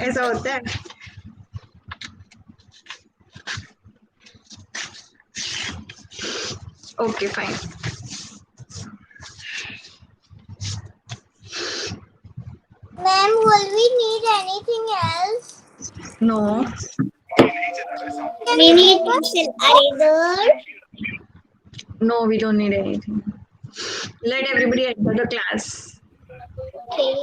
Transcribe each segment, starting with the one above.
ऐसा होता है. Okay, fine. Ma'am, will we need anything else? No. We need pencil eraser. No, we don't need anything. Let everybody enter the class. Okay.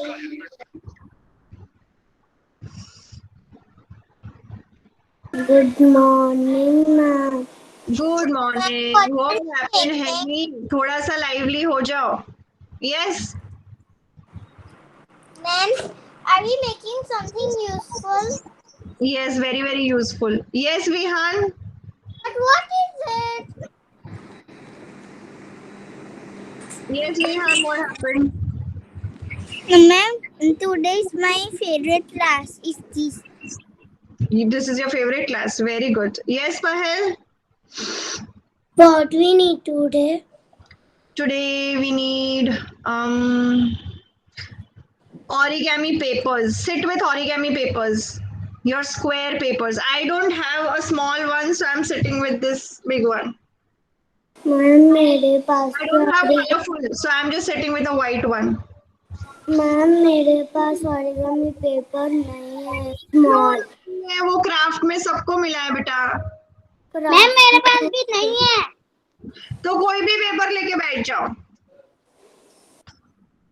Good morning, ma'am. Good morning. What happened, Henry? थोड़ा सा lively हो जाओ. Yes. Ma'am, are we making something useful? Yes, very, very useful. Yes, Vihan. But what is it? Yes, Vihan, what happened? Ma'am, today's my favorite class is this. This is your favorite class. Very good. Yes, Pahel. What we need today? Today we need origami papers. Sit with origami papers. Your square papers. I don't have a small one, so I'm sitting with this big one. Ma'am मेरे पास I don't have colorful, so I'm just sitting with a white one. Ma'am मेरे पास origami paper नहीं है क्यों small. नहीं है? वो craft में सबको मिला है बेटा. मैम मेरे पास भी नहीं है. तो कोई भी पेपर लेके बैठ जाओ.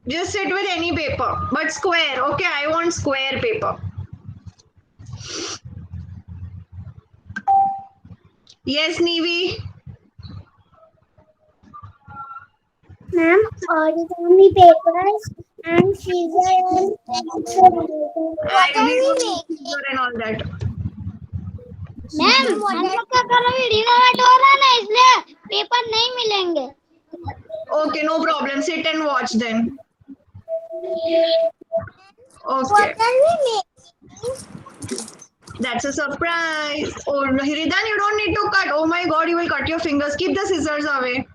Just sit with any paper, but square. Okay, I want square paper. Yes, Nivi. Ma'am origami papers and seizure What are we making? And all that. Ma'am हम लोग का कल रीडामेंट हो रहा है ना इसलिए पेपर नहीं मिलेंगे. Okay, no problem. Sit and watch then. Okay. What are we making? That's a surprise. Oh, Hridan, you don't need to cut. Oh my god, you will cut your fingers. Keep the scissors away.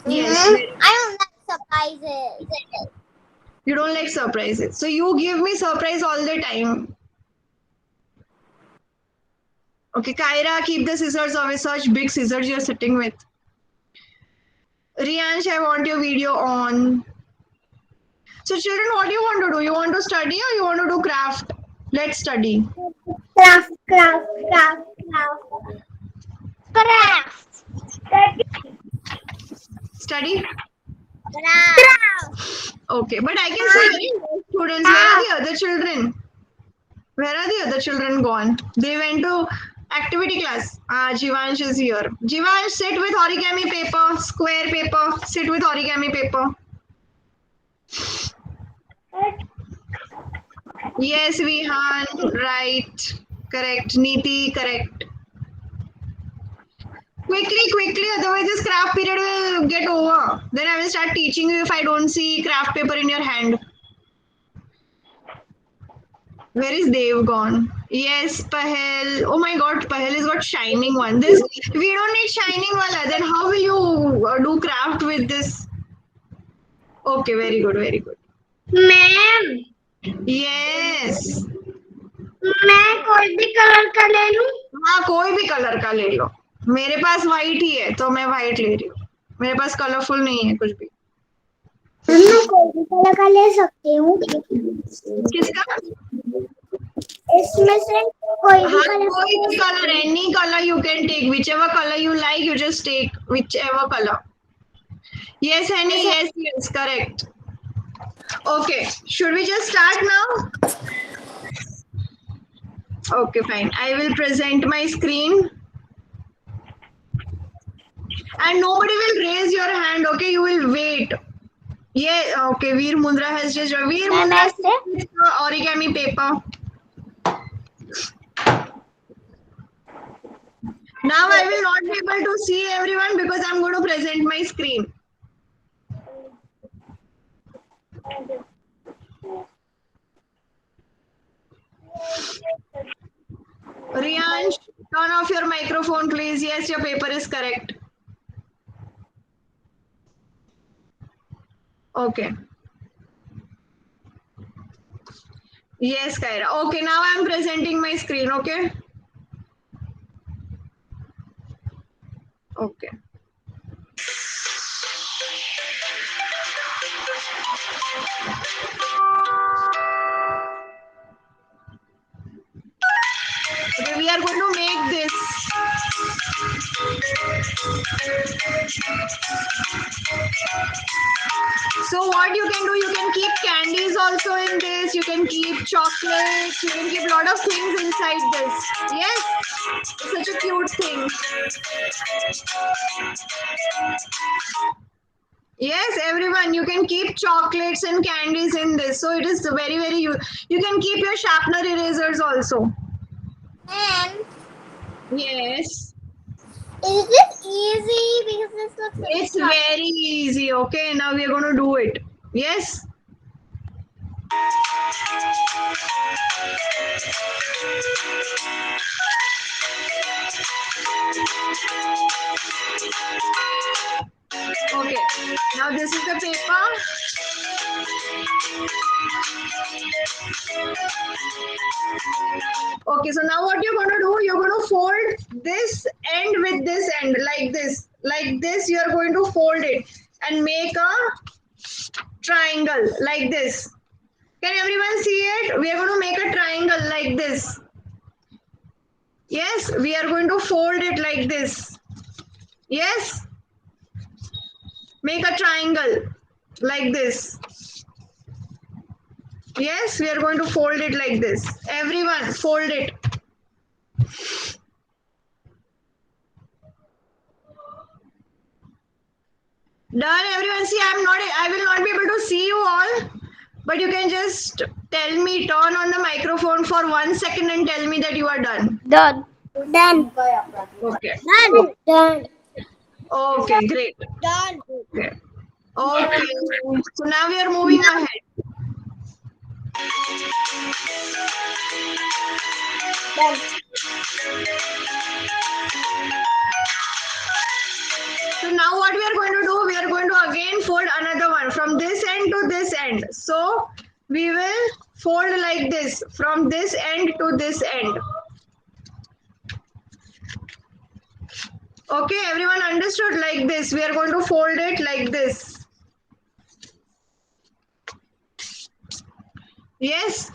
Yes. I don't like surprises. You don't like surprises. So you give me surprise all the time. Okay, Kyra, keep the scissors away. Such big scissors you're sitting with. Riansh, I want your video on. So children, what do you want to do? You want to study or you want to do craft? Let's study. Craft. Study? Craft. Okay, but I can see students. Where are the other children? Where are the other children gone? They went to activity class. Jivansh is here. Jivansh, sit with origami paper, square paper. Sit with origami paper. Yes, Vihan, right. Correct. Neeti, correct. Quickly, otherwise this craft period will get over. Then I will start teaching you if I don't see craft paper in your hand. Where is Dev gone? Yes, Pahel. Oh my god, Pahel has got shining one. This we don't need shining wala. Then how will you do craft with this? Okay, very good, very good. Ma'am Yes. मैं कोई भी colour का ले लूं. हाँ, कोई भी colour का ले लो. मेरे पास व्हाइट ही है तो मैं व्हाइट ले रही हूँ. मेरे पास कलरफुल नहीं है कुछ भी. मैं कोई भी कलर का ले सकती हूँ. किसका? इसमें से कोई भी हाँ, कलर. कोई भी color, any color you can take. Whichever color you like, you just take whichever color. Yes, Henny. Yes, correct. Okay, should we just start now? Okay, fine. I will present my screen. And nobody will raise your hand, okay? You will wait. Yeah, okay. Veer Mundra has just... Veer Mundra is origami paper. Now I will not be able to see everyone because I'm going to present my screen. Riyansh, turn off your microphone, please. Yes, your paper is correct. Okay. Yes, Kaira. Okay, now I am presenting my screen. Okay. Okay. Okay, we are going to make this. So what you can do, you can keep candies also in this. You can keep chocolates. You can keep a lot of things inside this. Yes, it's such a cute thing. Yes, everyone, you can keep chocolates and candies in this. So it is very, very, you can keep your sharpener erasers also. Ma'am, Yes, is this easy? Because this looks a bit it's hard. very easy. Okay, now we are going to do it. Yes. Okay, now this is the paper. Okay, so now what you're going to do, you're going to fold this end with this end like this. Like this, you're going to fold it and make a triangle like this. Can everyone see it? We are going to make a triangle like this. Yes, we are going to fold it like this. Yes, make a triangle like this. Yes, we are going to fold it like this. Everyone, fold it. Done, everyone. See, I will not be able to see you all, but you can just tell me, turn on the microphone for 1 second and tell me that you are done. Done. Done. Okay. Done. Done. Okay, great. Done. Okay. Okay. So now we are moving ahead. Done. So now what we are going to do, we are going to again fold another one from this end to this end. So we will fold like this from this end to this end. Okay, everyone understood like this. We are going to fold it like this. Yes.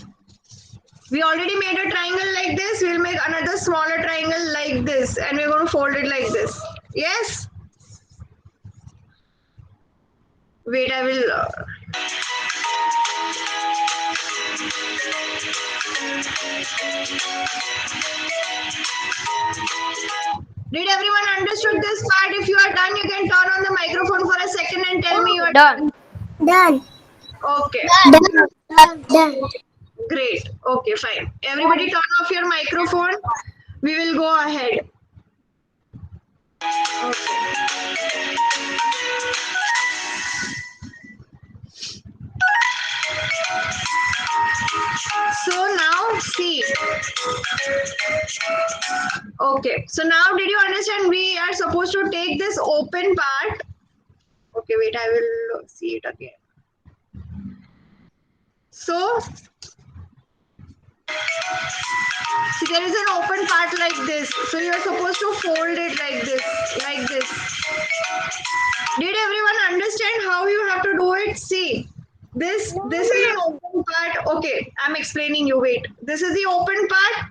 We already made a triangle like this. We'll make another smaller triangle like this and we're going to fold it like this. Yes. Wait, I will. Did everyone understood this part? If you are done, you can turn on the microphone for a second and tell me you are Done. Done. okay. Done. Done. Done. Great. Okay, fine. Everybody turn off your microphone. We will go ahead. Okay. So now see. Okay. So now did you understand we are supposed to take this open part. Okay, wait, I will see it again. So see there is an open part like this. So you are supposed to fold it like this, like this. Did everyone understand how you have to do it? See, this is an open part. Okay, I'm explaining you. Wait, this is the open part.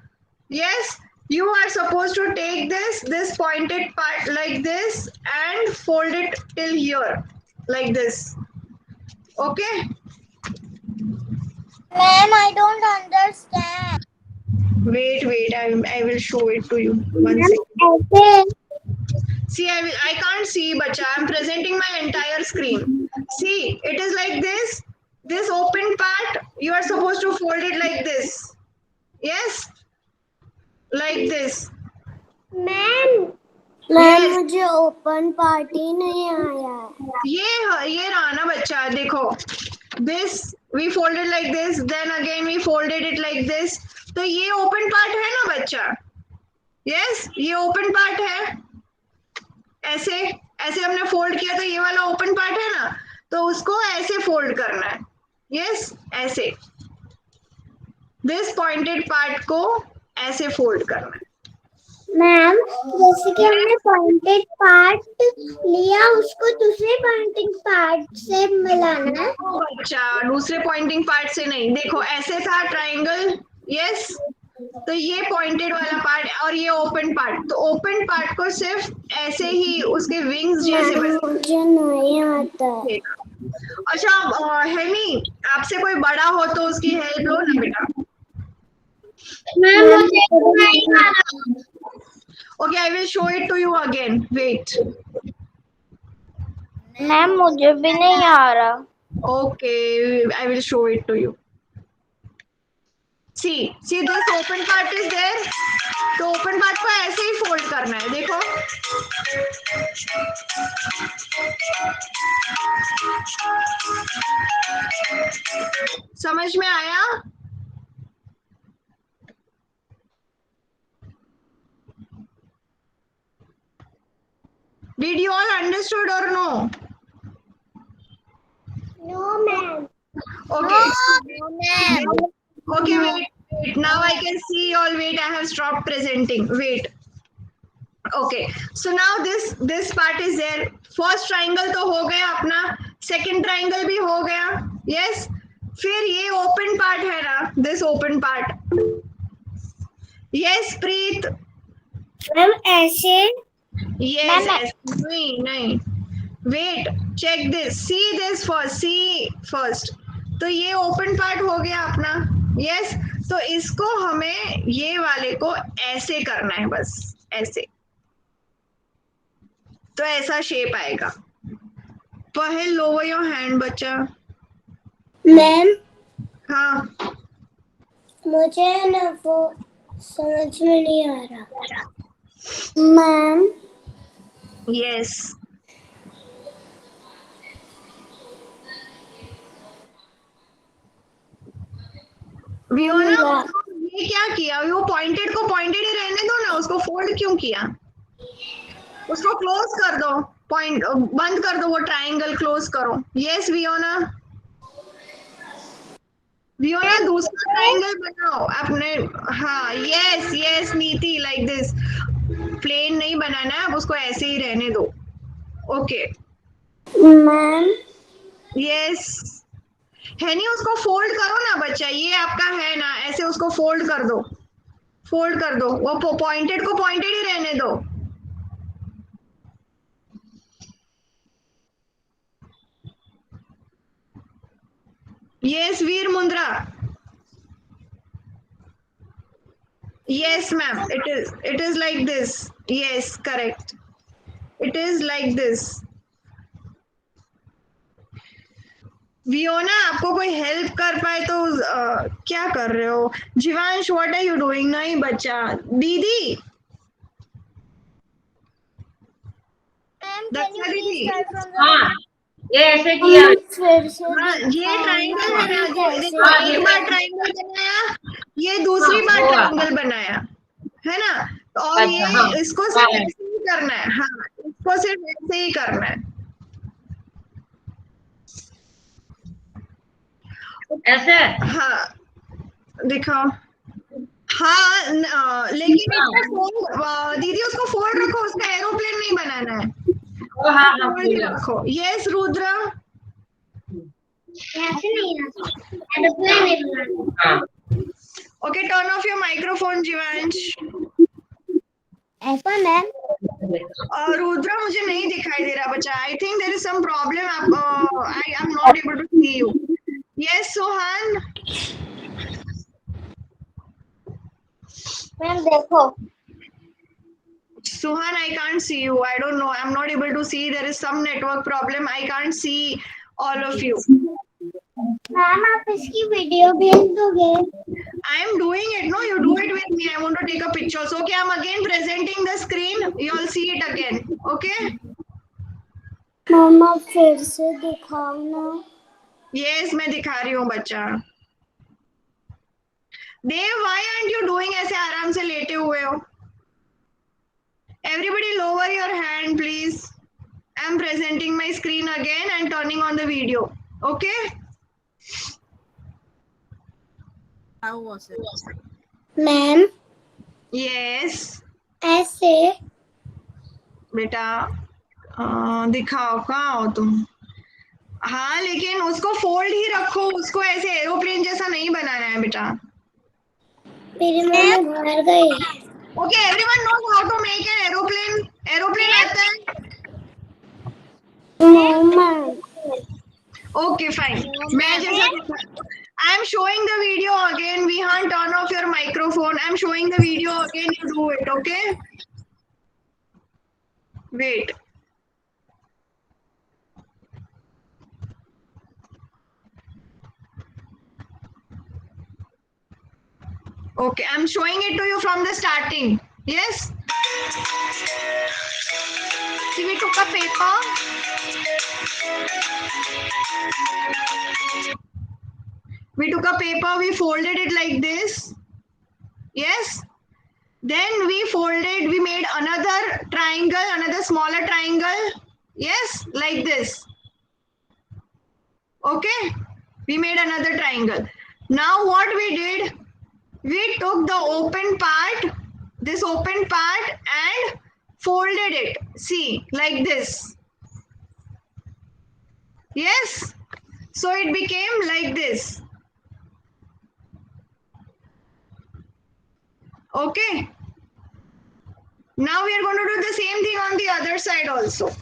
Yes, you are supposed to take this pointed part like this and fold it till here, like this. Okay. Ma'am, I don't understand. Wait. I will show it to you. 1 second. Okay. See, I can't see, bacha. I'm presenting my entire screen. See, it is like this. This open part, you are supposed to fold it like this. Yes, like this. Ma'am ma'am Yes. मुझे open party नहीं आया ये रहा ना बच्चा देखो. This we folded like this. Then again we folded it like this. तो ये open part है ना बच्चा. Yes, ये open part है. ऐसे ऐसे हमने फोल्ड किया तो ये वाला ओपन पार्ट है ना, तो उसको ऐसे फोल्ड करना है. यस, ऐसे. दिस पॉइंटेड पार्ट को ऐसे फोल्ड करना है। मैम जैसे कि हमने पॉइंटेड पार्ट लिया उसको दूसरे पॉइंटिंग पार्ट से मिलाना है। बच्चा दूसरे पॉइंटिंग पार्ट से नहीं, देखो ऐसे था ट्राइंगल, यस, तो ये पॉइंटेड वाला पार्ट और ये ओपन पार्ट, तो ओपन पार्ट को सिर्फ ऐसे ही उसके विंग्स जैसे बना। मुझे नहीं आता है। अच्छा हेमी, आपसे कोई बड़ा हो तो उसकी हेल्प लो ना बेटा। मैम मुझे नहीं आ रहा। Okay, I will show it to you again, wait. Ma'am मुझे भी नहीं आ रहा। Okay, I will show it to you. see this open part is there, तो ओपन पार्ट को ऐसे ही फोल्ड करना है, देखो। समझ में आया? Did you all understood or no? No ma'am. Okay. No ma'am. Okay, wait. Now I can see you all. Wait, I have stopped presenting. Wait. Okay. So now this part is there. First triangle तो हो गया अपना, second triangle भी हो गया. Yes. फिर ये open part है ना, this open part. Yes, Preet. Ma'am ऐसे। Yes, नहीं. Wait, check this. See this first. See first. तो ये ओपन पार्ट हो गया अपना, यस, तो इसको हमें ये वाले को ऐसे करना है, बस ऐसे, तो ऐसा शेप आएगा। पहले लोवर योर हैंड बच्चा। मैम हाँ, मुझे ना वो समझ में नहीं आ रहा। मैम यस, वियोना, ये क्या किया? वो पॉइंटेड को पॉइंटेड ही रहने दो ना, उसको फोल्ड क्यों किया? उसको क्लोज कर दो, पॉइंट बंद कर दो, वो ट्राइंगल क्लोज करो। यस वियोना, वियोना दूसरा ट्राइंगल बनाओ अपने। हाँ, यस यस नीति, लाइक दिस, प्लेन नहीं बनाना है, अब उसको ऐसे ही रहने दो। ओके, मैम यस, है नहीं, उसको फोल्ड करो ना बच्चा, ये आपका है ना, ऐसे उसको फोल्ड कर दो, फोल्ड कर दो, वो पॉइंटेड को पॉइंटेड ही रहने दो। Yes Veer Mundra, yes ma'am, it is like this, yes correct, it is like this. वियोना, आपको कोई हेल्प कर पाए तो क्या कर रहे हो? जीवांश, व्हाट आर यू डूइंग? नहीं बच्चा, दीदी, दक्षा दीदी, हाँ, ये ऐसे किया। हाँ, ये ट्राइंगल है ना, देखो एक बार ट्राइंगल बनाया, ये दूसरी बार हुआ। ट्राइंगल बनाया, है ना, और अच्छा, हाँ, ये इसको सिर्फ ऐसे ही करना है। हाँ, इसको सिर्फ ऐसे ही करना है, ऐसे। हाँ, दिखाओ। हाँ, लेकिन इसको दीदी उसको फोल्ड रखो, उसका एरोप्लेन नहीं बनाना है, ओ हाँ हाँ, फोल्ड ही रखो। यस रुद्र, ऐसे नहीं एरोप्लेन नहीं बनाना। हाँ। Okay, turn off your microphone Jeevansh. ऐसा मैम रुद्र मुझे नहीं दिखाई दे रहा बच्चा, I think there is some problem, I am not able to see you. Yes Sohan, ma'am देखो। Suhan, I can't see you. I don't know. I'm not able to see. There is some network problem. I can't see all of you. Ma'am आप इसकी video भेज दोगे? I am doing it. No, you do it with me. I want to take a picture. So, okay, I'm again presenting the screen. You all see it again. Okay? मामा फिर से दिखाओ ना। Yes, मैं दिखा रही हूँ बच्चा। Dev, why aren't you doing ऐसे आराम से लेटे हुए हो? Everybody lower your hand, please. I'm presenting my screen again and turning on the video. Okay? Ma'am yes ऐसे बेटा, दिखाओ कहाँ हो तुम। हाँ लेकिन उसको फोल्ड ही रखो, उसको ऐसे एरोप्लेन जैसा नहीं बनाना है बेटा। मेरी मम्मी बाहर गई। Okay, everyone knows how to make an aeroplane. Aeroplane आता है? मम्मा ओके फाइन। मैं जैसा I am showing the video again, Vihaan turn off your microphone, I am showing the video again, you do it, okay? Wait, okay, I'm showing it to you from the starting. Yes, see, we took a paper, we folded it like this. Yes, then we made another triangle, another smaller triangle. Yes, like this. Okay, we made another triangle. Now what we did, we took the open part, this open part, and folded it. See, like this. Yes, so it became like this. Okay, now we are going to do the same thing on the other side also.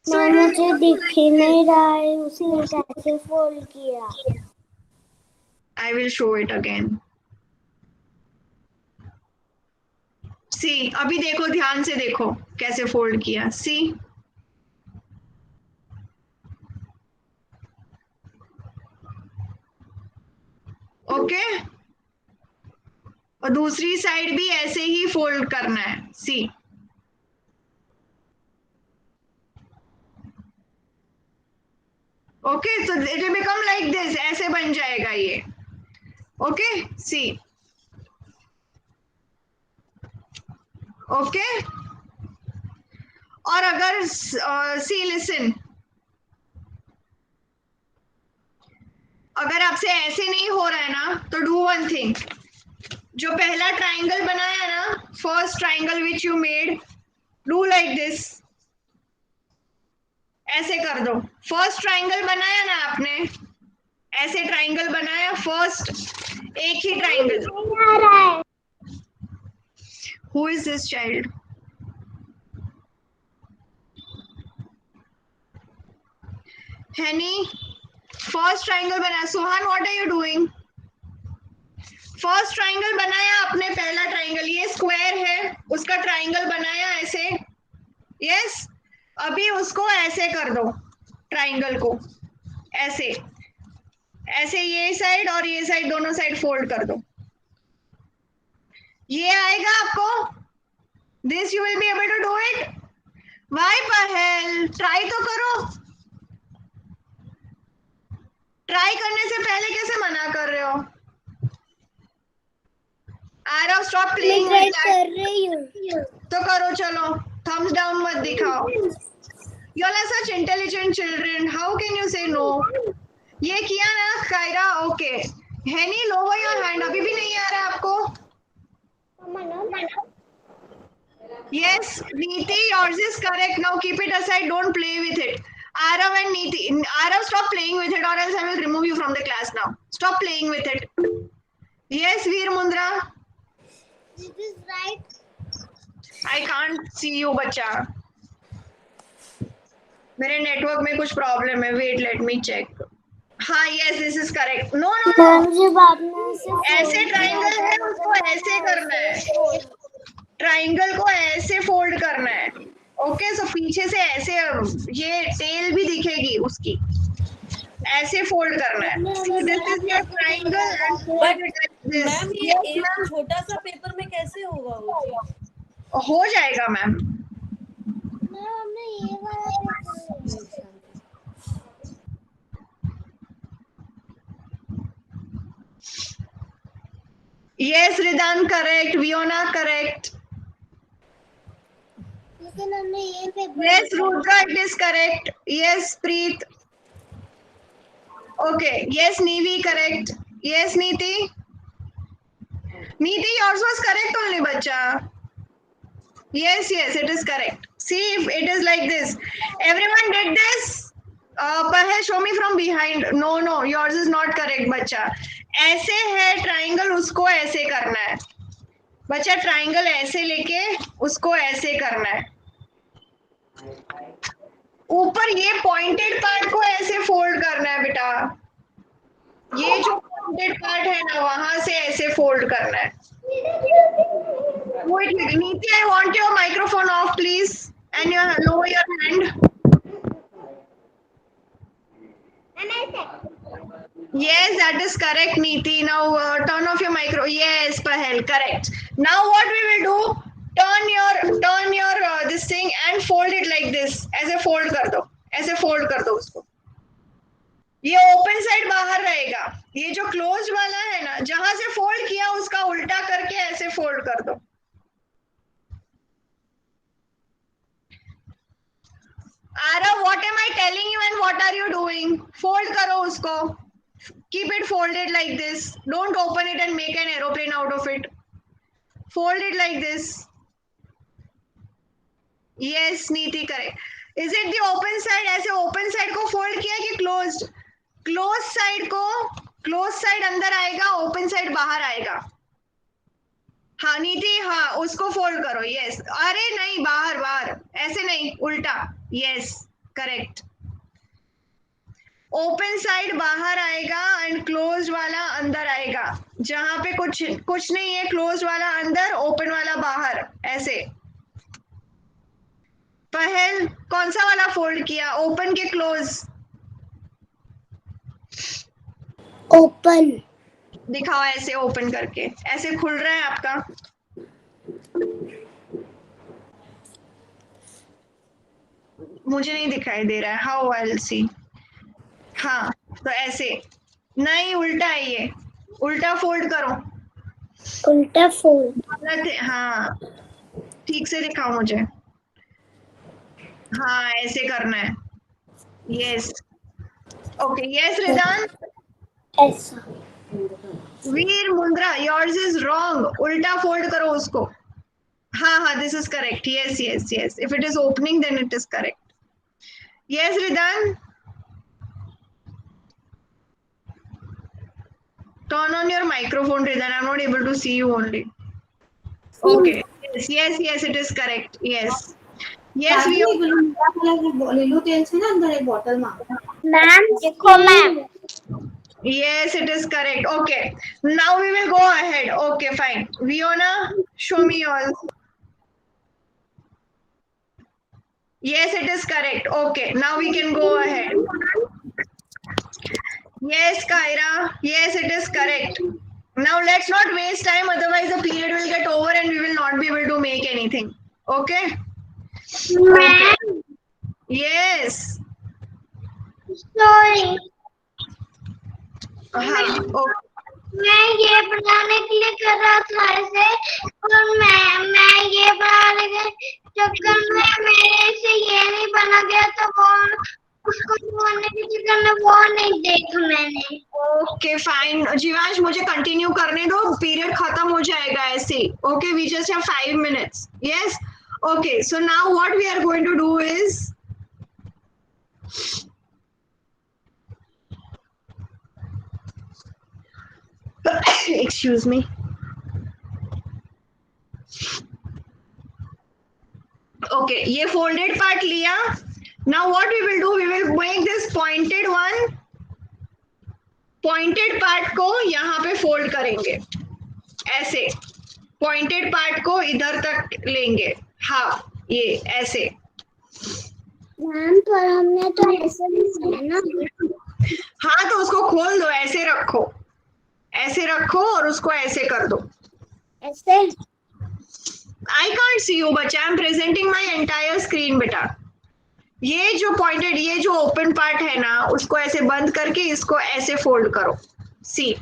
So ma'am it will मुझे दिख ही नहीं रहा है उसने कैसे fold किया। I will show it again. See, अभी देखो, ध्यान से देखो कैसे फोल्ड किया। See, ओके, और दूसरी साइड भी ऐसे ही फोल्ड करना है। सी, okay, so it will become like this, ऐसे बन जाएगा ये। ओके, सी, ओके, और अगर सी लिसन, अगर आपसे ऐसे नहीं हो रहा है ना, तो डू वन थिंग, जो पहला ट्राइंगल बनाया ना, first triangle which you made, do like this, ऐसे कर दो। फर्स्ट ट्राइंगल बनाया ना आपने, ऐसे ट्राइंगल बनाया, फर्स्ट एक ही ट्राइंगल। नहीं आ रहा है। Who is this child? Haini, first triangle बनाया। Suhan, what are you doing? First triangle बनाया आपने, पहला ट्राइंगल, ये स्क्वायर है, उसका ट्राइंगल बनाया ऐसे। यस, अभी उसको ऐसे कर दो, ट्राइंगल को ऐसे, ऐसे ये साइड और ये साइड दोनों साइड फोल्ड कर दो। ये आएगा आपको, this you will be able to do it. Why पहल, ट्राई तो करो। ट्राई करने से पहले कैसे मना कर रहे हो? आरव, स्टॉप मैं प्लेइंग ट्राई विद कर दैट। रही हूँ। तो करो, चलो, थम्स डाउन मत दिखाओ। You all are such intelligent children. How can you say no? ये किया ना कायरा, ओके। हैनी, लोवर योर हैंड, अभी भी नहीं आ रहा है आपको? Yes, Neeti, yours is correct. Now keep it aside. Don't play with it. Arav and Neeti, Arav, stop playing with it, or else I will remove you from the class now. Stop playing with it. Yes, Veer Mundra. This is right. I can't see you, बच्चा। मेरे network में कुछ problem है, wait let me check. हाँ, yes, this is correct. No no no, ma'am जब आपने ऐसे triangle है, उसको ऐसे करना है, ट्राइंगल को ऐसे फोल्ड करना है। ओके, सो पीछे से ऐसे, ये टेल भी दिखेगी उसकी, ऐसे फोल्ड करना है। This is your triangle and fold it like this. Ma'am ये यस एक मैम, छोटा सा पेपर में कैसे होगा वो चीज? हो जाएगा मैम। हमने ये वाला पेपर लिया। Yes, Ridan, correct. Viona, correct. लेकिन हमने ये paper Yes, Rudra, it is correct. Yes, Preet. Okay. Yes, Nevi, correct. Yes, Neeti. Neeti, yours was correct only, bacha. Yes, yes, it is correct. See, if it is like this. Everyone did this? Pahel, show me from behind. No, no, yours is not correct, bacha. ऐसे है triangle, उसको ऐसे करना है बच्चा. Triangle ऐसे लेके उसको ऐसे करना है. ऊपर ये पॉइंटेड पार्ट को ऐसे फोल्ड करना है बेटा. ये जो पॉइंटेड पार्ट है ना वहां से ऐसे फोल्ड करना है. Wait, Neeti, I want your microphone off, please, and lower your hand. Yes, that is correct, Neeti. Now turn off your micro. Yes, Pahel, correct. Now what we will do? Turn your this thing and fold it like this. ऐसे fold कर दो. ऐसे fold कर दो उसको. ये open side बाहर रहेगा. ये जो क्लोज वाला है ना, जहां से फोल्ड किया उसका उल्टा करके ऐसे फोल्ड कर दो. Arav, what am I telling you and what are you doing? Fold करो उसको. Keep it folded like this. Don't open it and make an aeroplane out of it. Fold it like this. Yes, Neeti, correct. Is it the open side? ऐसे open side को fold किया कि closed? Closed side को closed side अंदर आएगा, open side बाहर आएगा. हाँ नीति, हाँ उसको फोल्ड करो. यस. अरे नहीं, बाहर बाहर, ऐसे नहीं, उल्टा. Yes, correct. ओपन साइड बाहर आएगा एंड क्लोज वाला अंदर आएगा. जहां पे कुछ नहीं है, क्लोज वाला अंदर, ओपन वाला बाहर, ऐसे. पहल कौन सा वाला फोल्ड किया, ओपन के क्लोज? ओपन. दिखाओ ऐसे ओपन करके. ऐसे खुल रहा है आपका. मुझे नहीं दिखाई दे रहा है. How I will see. हाँ, तो ऐसे नहीं, उल्टा है ये. उल्टा फोल्ड करो. उल्टा फोल्ड. गलत है. हाँ, ठीक से दिखाओ मुझे. हाँ, ऐसे करना है. यस. ओके. यस रिदान. ऐसा. Veer Mundra, yours is wrong. उल्टा फोल्ड करो उसको. हाँ हाँ, this is correct. Yes yes yes. If it is opening then it is correct. Yes Ridaan. Turn on your microphone, Ridan. I'm not able to see you only. Okay. Yes, yes, yes, it is correct. Yes. Yes, we. ले लो तेल से ना अंदर एक bottle में. Ma'am देखो ma'am. Yes, it is correct. Okay. Now we will go ahead. Okay, fine. Viona, show me yours. Yes, it is correct. Okay. Now we can go ahead. Yes, Kyra. Yes, it is correct. Now let's not waste time, otherwise the period will get over and we will not be able to make anything. Okay? Okay. Yes. Sorry. हाँ. Okay. मैं ये बनाने के लिए कर रहा था ऐसे, और मैं ये बनाने के चक्कर में मेरे से ये नहीं बना गया, तो वो उसको बनाने के चक्कर में वो नहीं देखा मैंने. Okay, fine. जीवांश, मुझे कंटिन्यू करने दो. पीरियड खत्म हो जाएगा ऐसे. Okay, we just have 5 minutes. Yes. Okay. So now what we are going to do is. Excuse me. Okay, ये folded part लिया. Now what we will do? We will make this pointed one. Pointed part को यहाँ पे fold करेंगे. ऐसे. Pointed part को इधर तक लेंगे. हाँ, ये ऐसे. मैम पर हमने तो ऐसे नहीं किया ना. हाँ, तो उसको खोल दो. ऐसे रखो. ऐसे रखो और उसको ऐसे कर दो. ऐसे. I can't see you, बच्चा. I'm presenting my entire screen, बेटा. ये जो पॉइंटेड, ये जो ओपन पार्ट है ना, उसको ऐसे बंद करके इसको ऐसे फोल्ड करो. See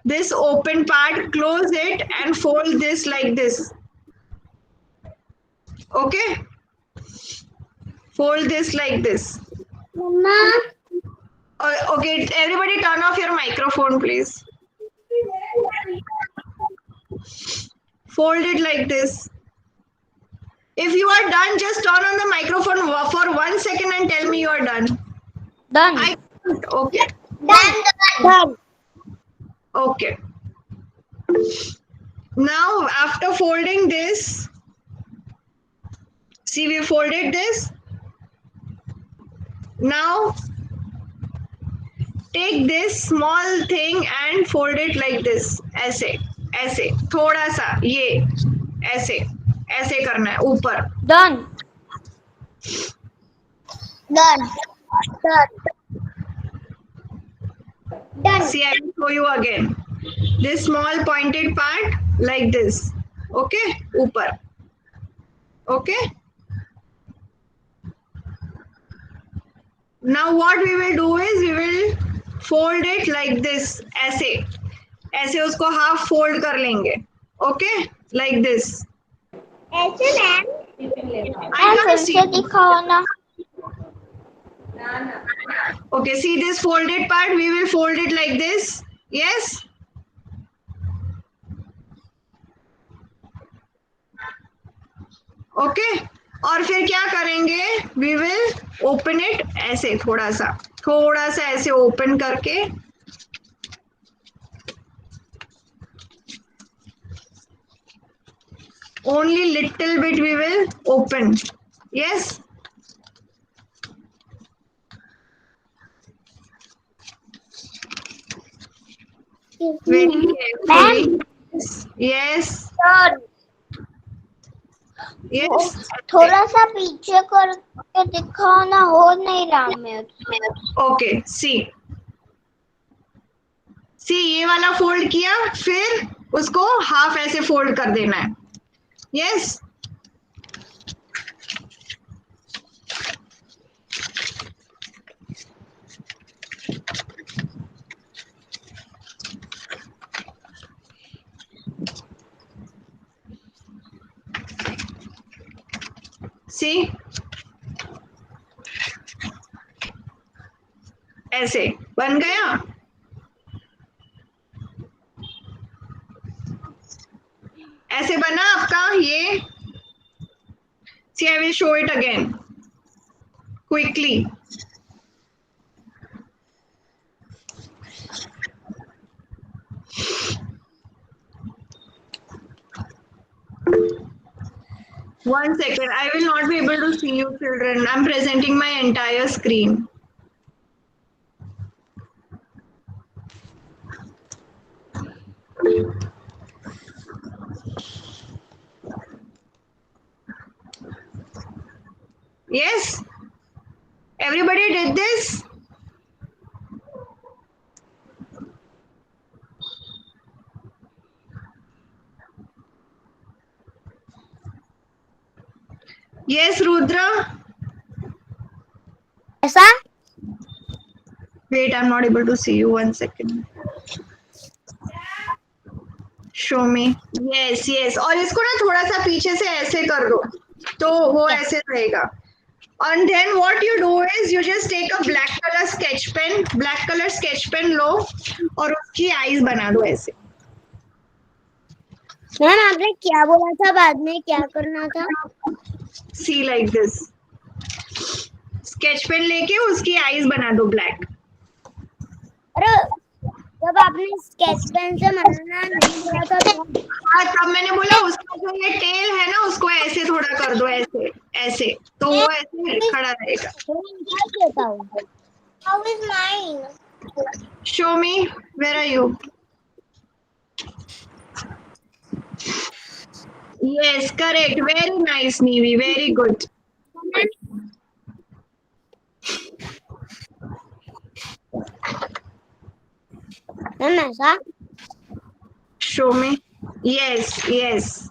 this open part, close it and fold this like this. Okay. Fold this like this. Mama. Okay, everybody turn off your microphone, please. Fold it like this. If you are done, just turn on the microphone for 1 second and tell me you are done. Done. Okay. Done. Okay. Now, after folding this, see, we folded this. Now, take this small thing and fold it like this. ऐसे, ऐसे, थोड़ा सा, ये, ऐसे, ऐसे करना है, ऊपर. Done. Done. Done. Done. See, I will show you again. This small pointed part like this. Okay, ऊपर. Okay. Now what we will do is we will fold it like this. ऐसे, ऐसे उसको half fold कर लेंगे. Okay, like this. ऐसे ma'am I can't see. फिर से दिखाओ ना. Okay, see this folded part, we will fold it like this. Yes. Okay. और फिर क्या करेंगे? We will open it ऐसे थोड़ा सा ऐसे open करके only little bit we will open. Yes. Very carefully. Yes. Done. Yes. थोड़ा सा पीछे करके दिखाओ ना, हो नहीं रहा मेरे. Okay. See. See, ये वाला फोल्ड किया, फिर उसको हाफ ऐसे फोल्ड कर देना है. Yes. See, ऐसे बन गया. ऐसे बना आपका ये. See, I will show it again quickly. One second, I will not be able to see you children. I'm presenting my entire screen. Yes? Everybody did this? Yes, Rudra? ऐसा? Wait, I'm not able to see you. 1 second. Show me. Yes, yes. और इसको ना थोड़ा सा पीछे से ऐसे कर दो, तो वो ऐसे रहेगा. And then what you do is you just take a black color sketch pen लो और उसकी eyes बना दो ऐसे. मैम आपने क्या बोला था, बाद में क्या करना था? See like this. Sketch pen लेके उसकी eyes बना दो black. अरे जब आपने स्केच पेन से बनाना नहीं बोला था तब. हाँ, तब मैंने बोला उसका जो ये टेल है ना उसको ऐसे थोड़ा कर दो, ऐसे ऐसे, तो वो ऐसे खड़ा रहेगा. How is mine? Show me. Where are you? Yes, correct. Very nice, Nivi. Very good. Ma'am ऐसा? Show me. Yes, yes.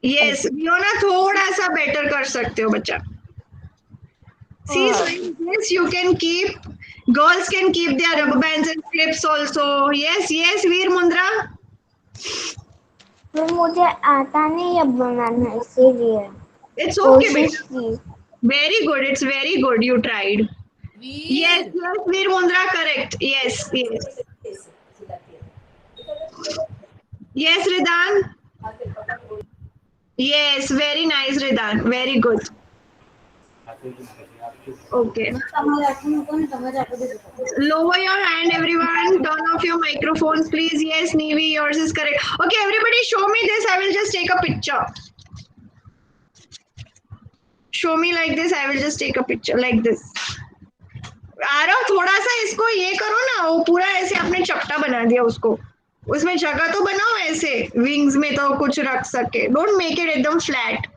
Yes, you ना थोड़ा सा better कर सकते हो बच्चा. See, so in this you can keep, girls can keep their rubber bands and clips also. Yes, yes, Veer Mundra. पर मुझे आता नहीं है बनाना, इसीलिए It's okay, कोशिश beta. की। Very good. It's very good. You tried. Yes, Veer yes, Veer Mundra, correct. Yes, yes. Yes, Ridan. Yes, very nice, Ridan. Very good. Okay. તમારે આટલું મૂકો ને તમારે આટલું બધું કરો. Lower your hand, everyone. Turn off your microphones, please. Yes, Nivi, yours is correct. Okay, everybody, show me this. I will just take a picture. Show me like this. I will just take a picture like this. Aarav थोड़ा सा इसको ये करो ना, वो पूरा ऐसे आपने चपटा बना दिया उसको, उसमें जगह तो बनाओ ऐसे विंग्स में तो कुछ रख सके. डोंट मेक इट एकदम फ्लैट.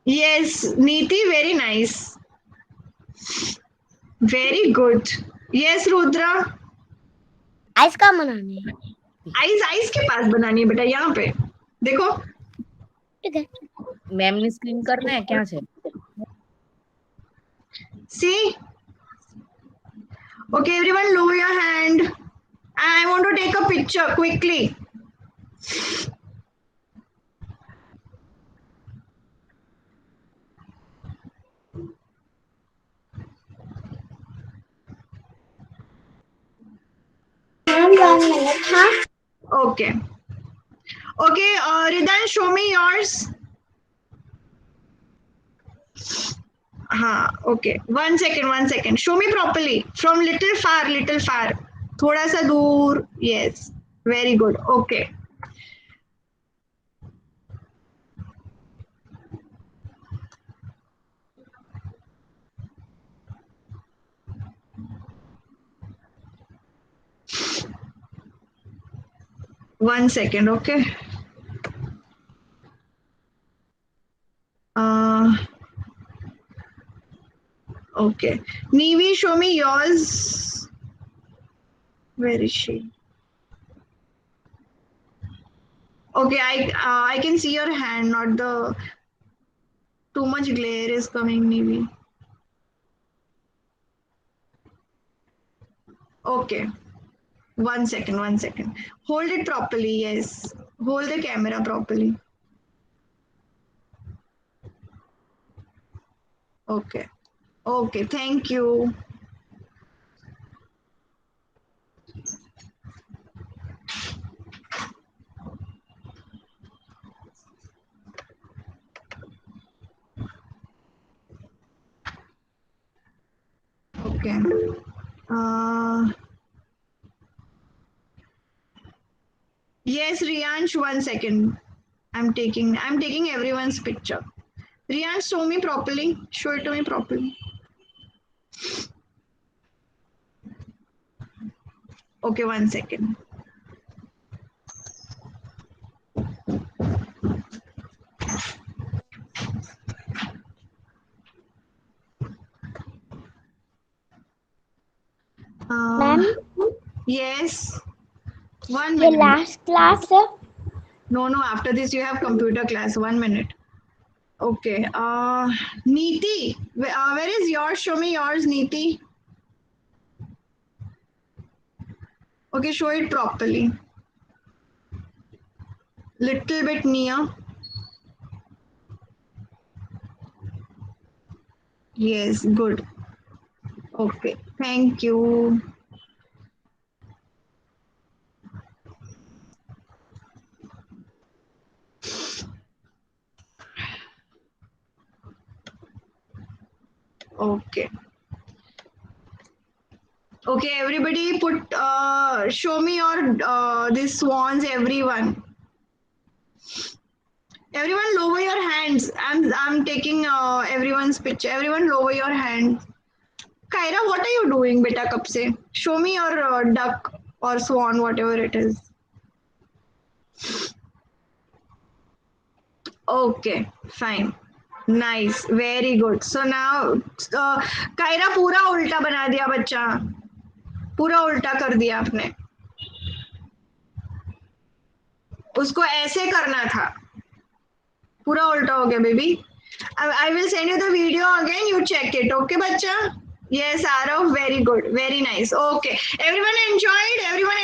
यस नीति, very nice, very good. Yes Rudra. Ice का बनाने है। आइस आइस के पास बनानी है बेटा, यहाँ पे देखो. ठीक है। मैम ने स्क्रीन करना है क्या से? सी. Okay, everyone, lower your hand. I want to take a picture quickly. Ma'am 1 minute. हाँ Okay. Okay, Ridan, show me yours. Okay. 1 second, 1 second. Show me properly. From little far, little far. थोड़ा सा दूर. Yes. Very good. Okay. One second, okay. Okay. Nivi, show me yours. Where is she? Okay, I can see your hand, not the too much glare is coming, Nivi. Okay. 1 second, 1 second. Hold it properly, yes. Hold the camera properly. Okay. Okay, thank you. Okay. Yes, Riyansh, 1 second. I'm taking everyone's picture. Riyansh, show me properly. Show it to me properly. Okay, 1 second. Ma'am Yes. 1 ये minute. Last class है। No, after this you have computer class. 1 minute. Okay. Neeti, where is yours? Show me yours, Neeti. Okay, show it properly. Little bit near. Yes, good. Okay, thank you. Okay. Okay, everybody put show me your these swans, everyone. Everyone lower your hands. I'm taking everyone's picture. Everyone lower your hands. Kaira, what are you doing, beta kab se? Show me your duck or swan, whatever it is. Okay, fine. Nice, very good. So now Kaira पूरा उल्टा बना दिया बच्चा, पूरा उल्टा कर दिया आपने. उसको ऐसे करना था, पूरा उल्टा हो गया baby. I will send you the video again, you check it. Okay बच्चा. Yes, Arav, very good. Very nice. Okay. Everyone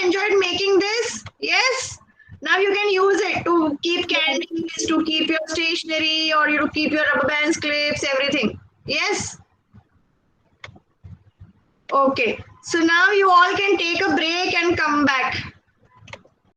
enjoyed making this? Yes? Now you can use it to keep candies, to keep your stationery, or you to keep your rubber bands, clips, everything. Yes? Okay. So now you all can take a break and come back.